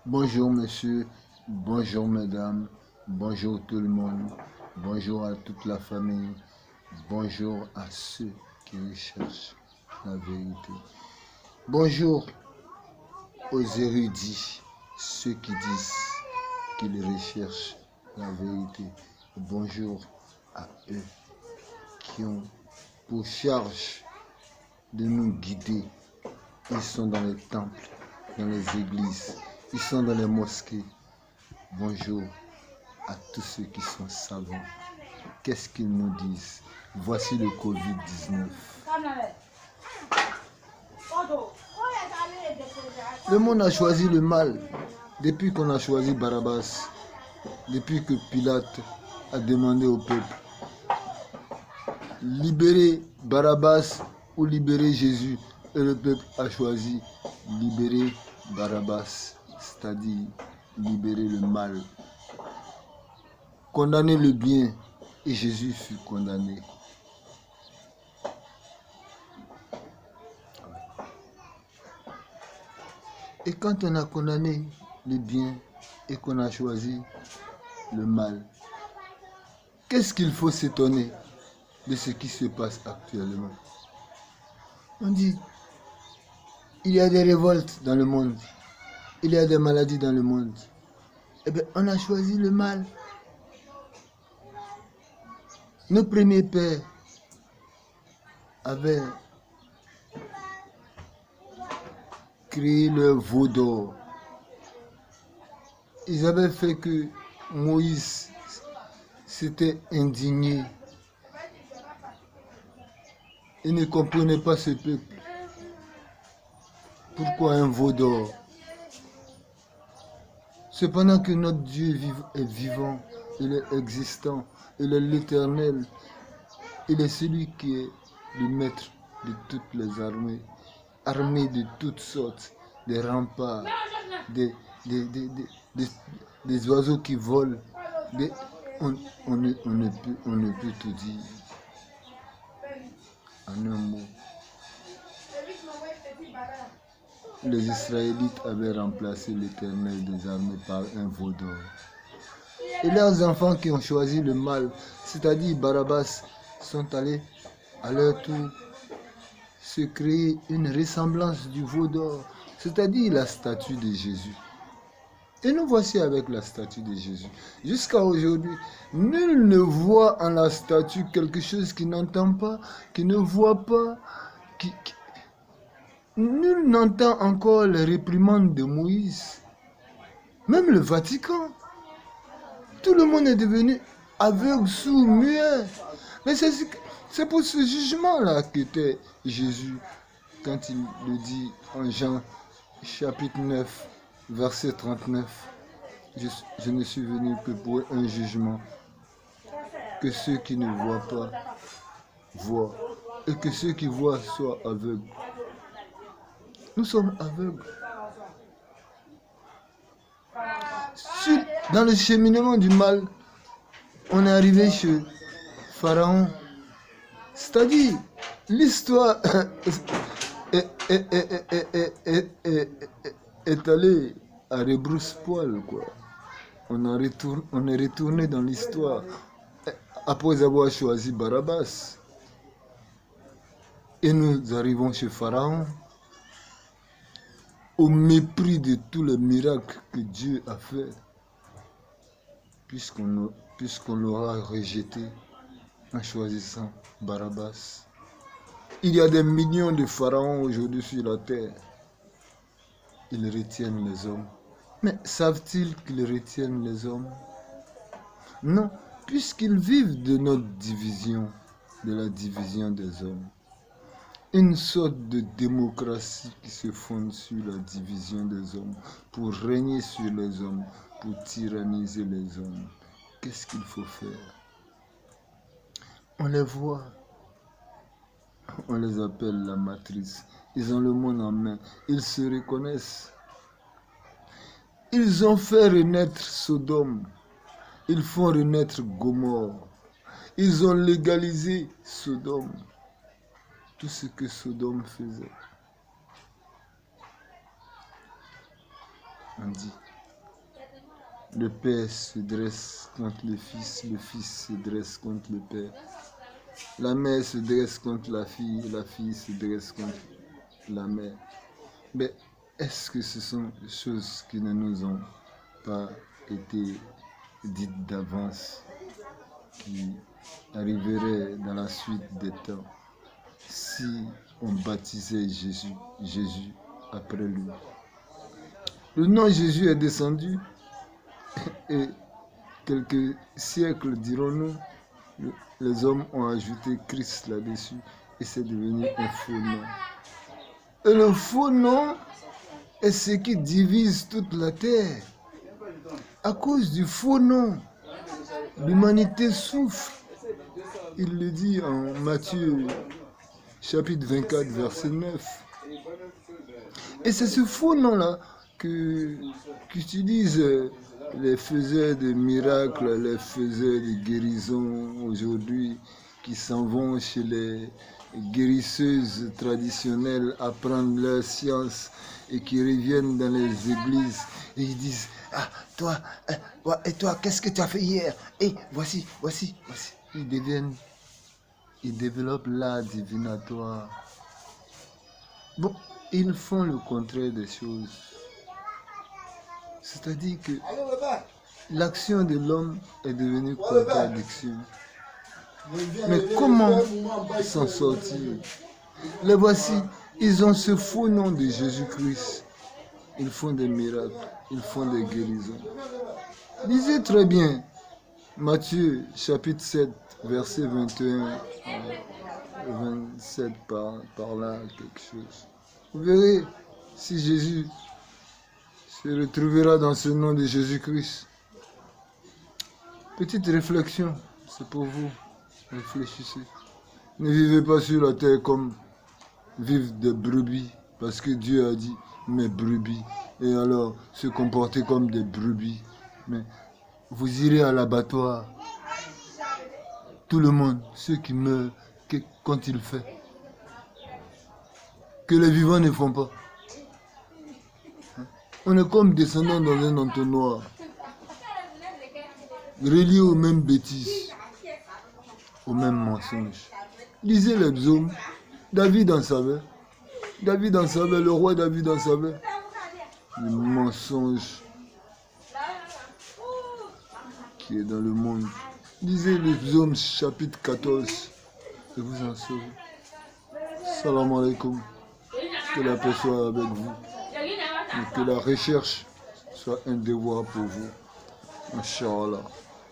Bonjour monsieur, bonjour mesdames, bonjour tout le monde, bonjour à toute la famille, bonjour à ceux qui recherchent la vérité. Bonjour aux érudits, ceux qui disent qu'ils recherchent la vérité. Bonjour à eux qui ont pour charge de nous guider. Ils sont dans les temples, dans les églises, ils sont dans les mosquées. Bonjour à tous ceux qui sont savants. Qu'est-ce qu'ils nous disent? Voici le Covid-19. Le monde a choisi le mal depuis qu'on a choisi Barabbas, depuis que Pilate a demandé au peuple libérer Barabbas ou libérer Jésus. Et le peuple a choisi libérer Barabbas, c'est-à-dire libérer le mal, condamner le bien, et Jésus fut condamné. Et quand on a condamné le bien et qu'on a choisi le mal, qu'est-ce qu'il faut s'étonner de ce qui se passe actuellement? On dit, il y a des révoltes dans le monde, il y a des maladies dans le monde. Eh bien, on a choisi le mal. Nos premiers pères avaient créé le veau d'or. Ils avaient fait que Moïse s'était indigné. Il ne comprenait pas ce peuple. Pourquoi un veau d'or? Cependant que notre Dieu est vivant, il est existant, il est l'Éternel, il est celui qui est le maître de toutes les armées, armées de toutes sortes, des remparts, des oiseaux qui volent. On ne peut tout dire. En un mot, les Israélites avaient remplacé l'Éternel des armées par un veau d'or. Et leurs enfants qui ont choisi le mal, c'est-à-dire Barabbas, sont allés à leur tour se créer une ressemblance du veau d'or, c'est-à-dire la statue de Jésus. Et nous voici avec la statue de Jésus. Jusqu'à aujourd'hui, nul ne voit en la statue quelque chose qu'il n'entend pas, qu'il ne voit pas, nul n'entend encore les réprimandes de Moïse. Même le Vatican. Tout le monde est devenu aveugle, sourd, muet. Mais c'est pour ce jugement-là qu'était Jésus quand il le dit en Jean chapitre 9, verset 39. Je ne suis venu que pour un jugement, que ceux qui ne voient pas voient, et que ceux qui voient soient aveugles. Nous sommes aveugles. Dans le cheminement du mal, on est arrivé chez Pharaon. C'est-à-dire, l'histoire est allée à rebrousse-poil, quoi. On est retourné dans l'histoire après avoir choisi Barabbas. Et nous arrivons chez Pharaon, au mépris de tous les miracles que Dieu a fait, puisqu'on l'aura rejeté en choisissant Barabbas. Il y a des millions de pharaons aujourd'hui sur la terre. Ils retiennent les hommes. Mais savent-ils qu'ils retiennent les hommes? Non, puisqu'ils vivent de notre division, de la division des hommes. Une sorte de démocratie qui se fonde sur la division des hommes, pour régner sur les hommes, pour tyranniser les hommes. Qu'est-ce qu'il faut faire? On les voit. On les appelle la matrice. Ils ont le monde en main. Ils se reconnaissent. Ils ont fait renaître Sodome. Ils font renaître Gomorrhe. Ils ont légalisé Sodome. Tout ce que Sodome faisait. On dit, Le père se dresse contre le fils se dresse contre le père. La mère se dresse contre la fille se dresse contre la mère. Mais est-ce que ce sont des choses qui ne nous ont pas été dites d'avance, qui arriveraient dans la suite des temps si on baptisait Jésus après lui? Le nom Jésus est descendu et quelques siècles, dirons-nous, les hommes ont ajouté Christ là-dessus et c'est devenu un faux nom. Et le faux nom est ce qui divise toute la terre. À cause du faux nom, l'humanité souffre. Il le dit en Matthieu chapitre 24, verset 9. Et c'est ce faux nom-là qu'utilisent les faiseurs de miracles, les faiseurs de guérison aujourd'hui, qui s'en vont chez les guérisseuses traditionnelles apprendre leur science et qui reviennent dans les églises et ils disent: ah, toi, et toi, qu'est-ce que tu as fait hier? Et voici. Ils développent l'art divinatoire. Bon, ils font le contraire des choses. C'est-à-dire que l'action de l'homme est devenue contradiction. Mais comment s'en sortir? Les voici, ils ont ce faux nom de Jésus-Christ. Ils font des miracles, ils font des guérisons. Lisez très bien Matthieu chapitre 7, verset 21, 27 par là, quelque chose. Vous verrez si Jésus se retrouvera dans ce nom de Jésus-Christ. Petite réflexion, c'est pour vous. Réfléchissez. Ne vivez pas sur la terre comme vivent des brebis, parce que Dieu a dit mes brebis. Et alors, se comporter comme des brebis. Mais vous irez à l'abattoir. Tout le monde, ceux qui meurent, qu'ont-ils fait? Que les vivants ne font pas. On est comme descendants dans un entonnoir, reliés aux mêmes bêtises, aux mêmes mensonges. Lisez les psaumes. David en savait. Le roi David en savait. Le mensonge qui est dans le monde. Lisez le psaume chapitre 14 et vous en saurez. Salam alaikum. Que la paix soit avec vous. Et que la recherche soit un devoir pour vous. Inch'Allah.